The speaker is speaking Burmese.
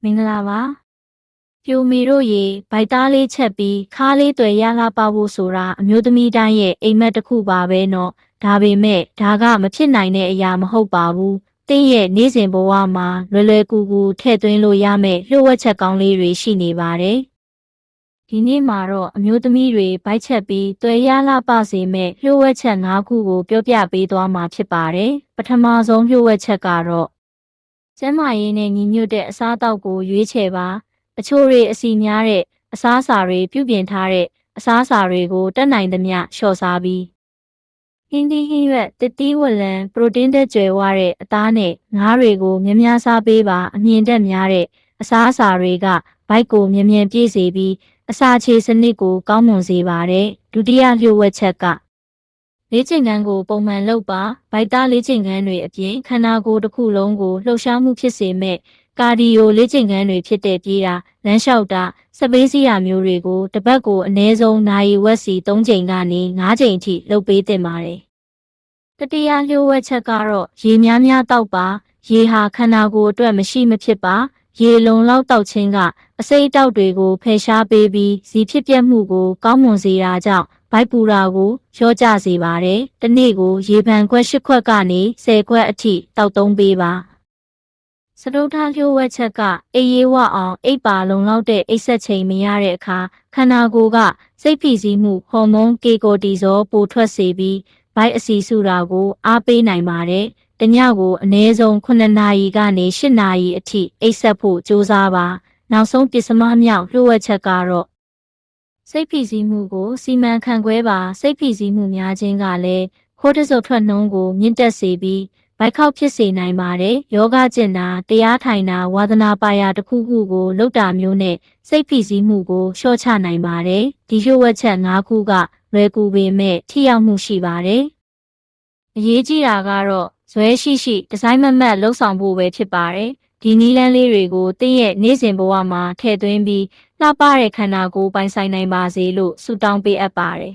မင်္ဂလာပါပြိုမီတို့ရေဗိုက်သားလေးချက်ပြီးခါးလေးတွေရလာပါဖို့ဆိုတာအမျိုးသမီးတိုင်းရဲ့အိမ်မက်တစ်ခုပါပဲနော်ဒါပေမဲ့ဒါကမဖြစ်နိုင်တဲ့အရာမဟုတ်ပါဘူးတင်းရဲ့နေ့စဉ်ဘဝမှာလွယ်လွယ်ကူကူထည့်သွင်းလို့ရမယ့်လျှို့ဝှက်ချက်ကောင်းလေးတွေရှိနေပါတယ်ဒီနေ့မှာတော့အမျိုးသမီးတွေဗိုက်ချက်ပြီးသွေးရလာပစေမဲ့လျှို့ဝှက်ချက်၅ခုကိုပြောပြပေးသွားမှာဖြစ်ပါတယ်ပထမဆုံးလျှို့ဝှက်ချက်ကတော့ကျန်းမာရေးနဲ့ညီညွတ်တဲ့အစားအသောက်ကိုရွေးချယ်ပါအချို့တွေအစီများတဲ့အစားအစာတွေပြုပြင်ထားတဲ့အစားအစာတွေကိုတက်နိုင်သမျှလျှော့စားပြီးဟင်းသီးဟင်းရွက်တစ်သီးဝလံပရိုတင်းတက်ကြွယ်ဝတဲ့အသားနဲ့ငါးတွေကိုများများစားပေးပါအမြင့်တက်များတဲ့အစားအစာတွေကဗိုက်ကိုမြန်မြန်ပြည့်စေပြီးအစာချေစနစ်ကိုကောင်းမွန်စေပါတယ်ဒုတိယလျှို့ဝှက်ချက်ကလေ့ကျင့်ခန်းကိုပုံမှန်လုပ်ပါဗိုက်သားလေ့ကျင့်ခန်းတွေအပြင်ခန္ဓာကိုယ်တစ်ခုလုံးကိုလှုပ်ရှားမှုဖြစ်စေမဲ့ကာဒီယိုလေ့ကျင့်ခန်းတွေဖြစ်တဲ့ပြေးတာလမ်းလျှောက်တာစက်ပေးစီးတာမျိုးတွေကိုတစ်ပတ်ကိုအနည်းဆုံးနာရီဝက်စီ3ချိန်ကနေ5ချိန်အထိလုပ်ပေးသင့်ပါတယ်တတိယလျှို့ဝှက်ချက်ကတော့ရေများများတောက်ပါရေဟာခန္ဓာကိုယ်အတွက်မရှိမဖြစ်ပါရေလုံလောက်တောက်ခြင်းကအဆိပ်အတောက်တွေကိုဖယ်ရှားပေးပြီးဇီဖြစ်ပျက်မှုကိုကောင်းမွန်စေတာကြောင့်ဗိုက်ပူတာကိုလျော့ကျစေပါတယ်။တစ်နေ့ကိုရေပန်ခွက်10ခွက်ကနေ10ခွက်အထိတောက်သုံးပေးပါ။စတုထလျှို့ဝှက်ချက်ကအိပ်ရေးဝအောင်အိပ်ပါလုံလောက်တဲ့အိပ်ဆက်ချိန်မရတဲ့အခါခန္ဓာကိုယ်ကစိတ်ဖိစီးမှုဟော်မုန်းကေကိုတီဇောပိုထွက်စေပြီးဗိုက်အဆီစုတာကိုအားပေးနိုင်ပါတယ်။တညကိုအနည်းဆုံး9နာရီကနေ10နာရီအထိအိပ်ဆက်ဖို့ကြိုးစားပါနောက်ဆုံးပစ္စမမြောက်လျှို့ဝှက်ချက်ကတော့စိတ်ဖိစီးမှုကိုစီမံခန့်ခွဲပါစိတ်ဖိစီးမှုများခြင်းကလည်းခိုးတစုပ်ထွက်နှုန်းကိုမြင့်တက်စေပြီးဗိုက်ခေါက်ဖြစ်စေနိုင်ပါတယ်ယောဂကျင့်တာတရားထိုင်တာဝါသနာပါရာတစ်ခုခုကိုလုပ်တာမျိုးနဲ့စိတ်ဖိစီးမှုကိုလျှော့ချနိုင်ပါတယ်ဒီလျှို့ဝှက်ချက်၅ခုကလွယ်ကူပေမဲ့ထိရောက်မှုရှိပါတယ်အရေးကြီးတာကတော့ဇွဲရှိရှိဒီဇိုင်းမမတ်လှုပ်ဆောင်ဖို့ပဲဖြစ်ပါတယ်ဒီနည်းလမ်းလေးတွေကိုသင်ရဲ့နေ့စဉ်ဘဝမှာထည့်သွင်းပြီးလှပတဲ့ခန္ဓာကိုယ်ပိုင်ဆိုင်နိုင်ပါစေလို့ဆုတောင်းပေးအပ်ပါတယ်